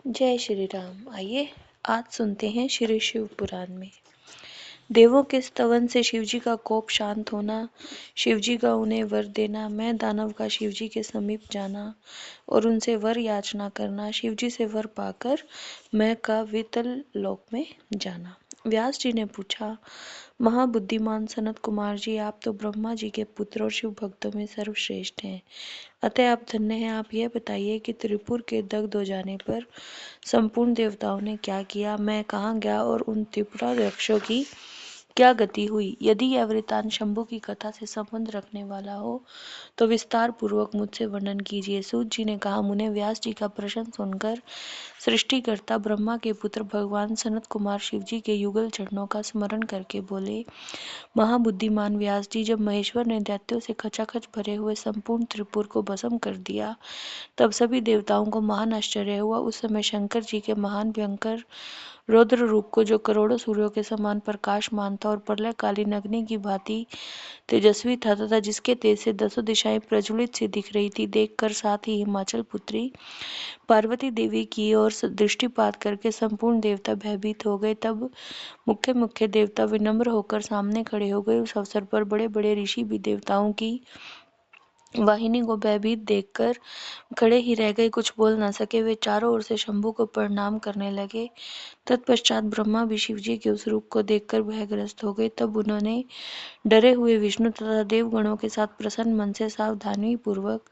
जय श्री राम। आइए आज सुनते हैं श्री शिव पुराण में। देवों के स्तवन से शिवजी का कोप शांत होना, शिवजी का उन्हें वर देना, मैं दानव का शिवजी के समीप जाना और उनसे वर याचना करना, शिवजी से वर पाकर मैं का वितल लोक में जाना। व्यास जी ने पूछा, महाबुद्धिमान सनत कुमार जी, आप तो ब्रह्मा जी के पुत्र और शिव भक्तों में सर्वश्रेष्ठ हैं, अतः आप धन्य हैं। आप यह बताइए कि त्रिपुर के दग्ध हो जाने पर संपूर्ण देवताओं ने क्या किया, मैं कहाँ गया और उन त्रिपुरा यक्षों की क्या गति हुई। यदि यह वृतांत शंभु की कथा से संबंध रखने वाला हो तो विस्तार पूर्वक मुझसे वर्णन कीजिए। सूत जी ने कहा, मुने व्यास जी का प्रश्न सुनकर सृष्टिकर्ता ब्रह्मा के पुत्र भगवान सनत कुमार शिवजी के युगल चरणों का स्मरण करके बोले, महाबुद्धिमान व्यास जी, जब महेश्वर ने दैत्यों से खचाखच भरे हुए संपूर्ण त्रिपुर को भस्म कर दिया तब सभी देवताओं को महान आश्चर्य हुआ। उस समय शंकर जी के महान भयंकर रौद्र रूप को, जो करोड़ों सूर्यों के समान प्रकाशमान था और प्रलयकालीन अग्नि की भांति तेजस्वी था तथा जिसके तेज से दसों दिशाएं प्रज्वलित सी दिख रही थी, देखकर साथ ही हिमाचल पुत्री पार्वती देवी की ओर दृष्टिपात करके संपूर्ण देवता भयभीत हो गए। तब मुख्य मुख्य देवता विनम्र होकर सामने खड़े हो गए। उस अवसर पर बड़े बड़े ऋषि भी देवताओं की वाहिनी को भयभीत देखकर खड़े ही रह गए, कुछ बोल न सके। वे चारों ओर से शंभु को प्रणाम करने लगे। तत्पश्चात ब्रह्मा भी शिवजी के उस रूप को देखकर भयग्रस्त हो गए। तब उन्होंने डरे हुए विष्णु तथा देवगणों के साथ प्रसन्न मन से सावधानी पूर्वक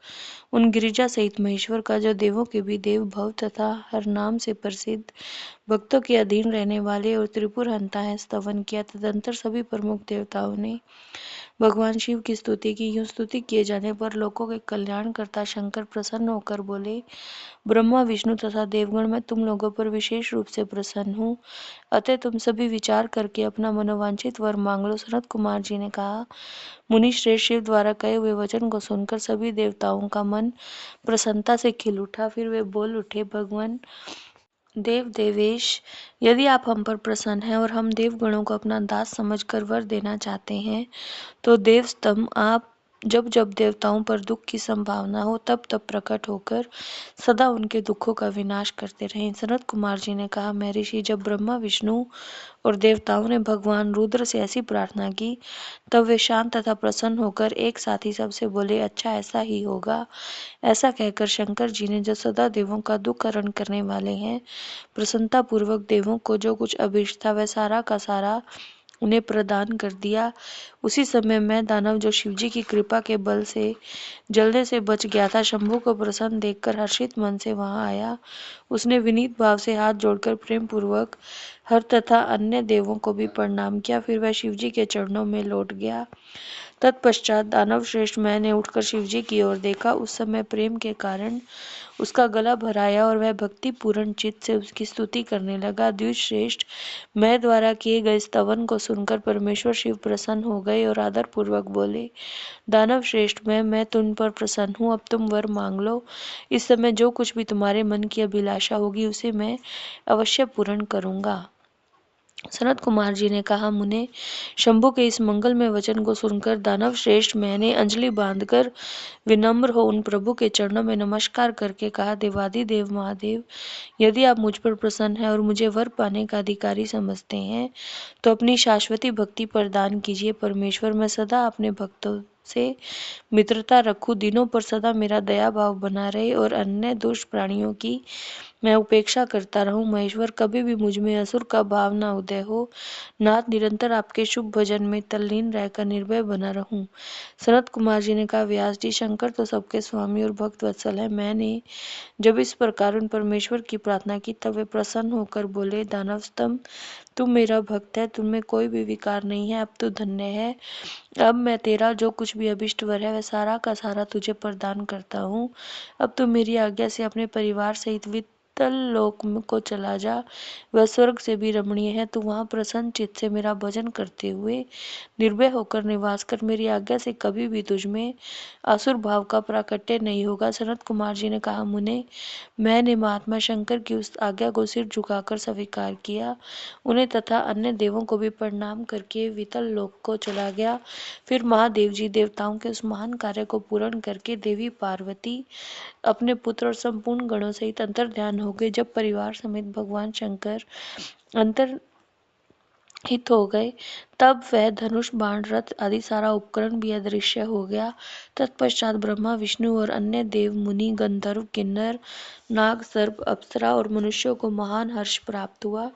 उन गिरिजा सहित महेश्वर का, जो देवों के भी देव भव तथा हर नाम से प्रसिद्ध, भक्तों के अधीन रहने वाले और त्रिपुर हंता है, स्तवन किया। तदंतर सभी प्रमुख देवताओं ने भगवान शिव की स्तुति की। यूं स्तुति किए जाने पर लोकों के कल्याण करता शंकर प्रसन्न होकर बोले, ब्रह्मा विष्णु तथा देवगण, मैं तुम लोगों पर विशेष रूप से प्रसन्न हूँ, अतः तुम सभी विचार करके अपना मनोवांछित वर मांग लो। सनत कुमार जी ने कहा, मुनि श्रेष्ठ शिव द्वारा कहे हुए वचन को सुनकर सभी देवताओं का मन प्रसन्नता से खिल उठा। फिर वे बोल उठे, भगवान देव देवेश, यदि आप हम पर प्रसन्न हैं और हम देवगणों को अपना दास समझकर वर देना चाहते हैं तो देवस्तंभ आप जब जब देवताओं पर दुख की संभावना हो तब तब प्रकट होकर सदा उनके दुखों का विनाश करते रहें। सनत कुमार जी ने कहा, महर्षि, जब ब्रह्मा विष्णु और देवताओं ने भगवान रुद्र से ऐसी प्रार्थना की तब वे शांत तथा प्रसन्न होकर एक साथ ही सबसे बोले, अच्छा ऐसा ही होगा। ऐसा कहकर शंकर जी ने, जो सदा देवों का दुख हरण करने वाले हैं, प्रसन्नता पूर्वक देवों को जो कुछ अभिष्ट था वह सारा का सारा उन्हें प्रदान कर दिया। उसी समय मैं दानव, जो शिवजी की कृपा के बल से जलने से बच गया था, शंभु को प्रसन्न देखकर हर्षित मन से वहां आया। उसने विनीत भाव से हाथ जोड़कर प्रेम पूर्वक हर तथा अन्य देवों को भी प्रणाम किया। फिर वह शिवजी के चरणों में लौट गया। तत्पश्चात दानव श्रेष्ठ मैंने उठकर शिवजी की ओर देखा। उस समय प्रेम के कारण उसका गला भराया और वह भक्ति पूर्ण चित्त से उसकी स्तुति करने लगा। द्विज श्रेष्ठ मैं द्वारा किए गए स्तवन को सुनकर परमेश्वर शिव प्रसन्न हो गए और आदर पूर्वक बोले, दानव श्रेष्ठ मैं तुम पर प्रसन्न हूँ, अब तुम वर मांग लो। इस समय जो कुछ भी तुम्हारे मन की अभिलाषा होगी उसे मैं अवश्य पूर्ण करूँगा। सनत कुमार जी ने कहा, मुने, शंभु के इस मंगलमय वचन को सुनकर दानव श्रेष्ठ मैंने अंजलि बांधकर विनम्र हो उन प्रभु के चरणों में नमस्कार करके कहा, देवादिदेव महादेव, यदि आप मुझ पर प्रसन्न हैं और मुझे वर पाने का अधिकारी समझते हैं तो अपनी शाश्वती भक्ति प्रदान कीजिए। परमेश्वर, मैं सदा अपने भक्तों से मित्रता रखूं, दिनों पर सदा मेरा दया भाव बना रहे और अन्य दुष्ट प्राणियों की मैं उपेक्षा करता रहूं। महेश्वर, कभी भी मुझ में असुर का भाव न उदय हो। नाथ, निरंतर आपके शुभ भजन में तल्लीन रहकर निर्भय बना रहूं। सनत कुमार जी ने कहा, व्यास जी, शंकर तो सबके स्वामी और भक्त वत्सल है। मैंने जब इस प्रकार उन परमेश्वर की प्रार्थना की तब वे प्रसन्न होकर बोले, दानव स्तंभ, तू मेरा भक्त है, तुममें कोई भी विकार नहीं है, अब तू धन्य है। अब मैं तेरा जो कुछ भी अभिष्ट वर है वह सारा का सारा तुझे प्रदान करता हूँ। अब तू मेरी आज्ञा से अपने परिवार सहित वित्तल लोक को चला जा, वह स्वर्ग से भी रमणीय है। तू वहाँ प्रसन्न चित्त से मेरा भजन करते हुए निर्भय होकर निवास कर। मेरी आज्ञा से कभी भी तुझमें आसुर भाव का प्राकट्य नहीं होगा। सनत कुमार जी ने कहा, मुने, मैंने महात्मा शंकर की उस आज्ञा को सिर झुकाकर स्वीकार किया। उन्हें तथा अन्य देवों को भी प्रणाम करके वितल लोक को चला गया। फिर महादेव जी देवताओं के उस महान कार्य को पूर्ण करके देवी पार्वती अपने पुत्र और संपूर्ण गणों सहित अंतर्ध्यान हो गए। जब परिवार समेत भगवान शंकर अंतर हित हो गए, तब वह धनुष, बाण, रथ आदि सारा उपकरण भी अदृश्य हो गया। तत्पश्चात ब्रह्मा, विष्णु और अन्य देव, मुनि, गंधर्व, किन्नर, नाग, सर्प, अप्सरा और मनुष्यों को महान हर्ष प्राप्त हुआ।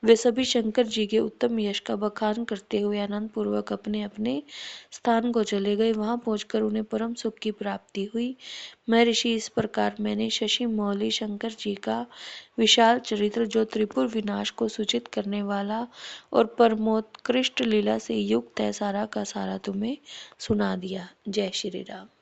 वे सभी शंकर जी के उत्तम यश का बखान करते हुए आनंद पूर्वक अपने अपने स्थान को चले गए। वहां पहुंचकर उन्हें परम सुख की प्राप्ति हुई। महर्षि, इस प्रकार मैंने शशि मौली शंकर जी का विशाल चरित्र, जो त्रिपुर विनाश को सूचित करने वाला और परमोत्कृष्ट लीला से युक्त है, सारा का सारा तुम्हें सुना दिया। जय श्री राम।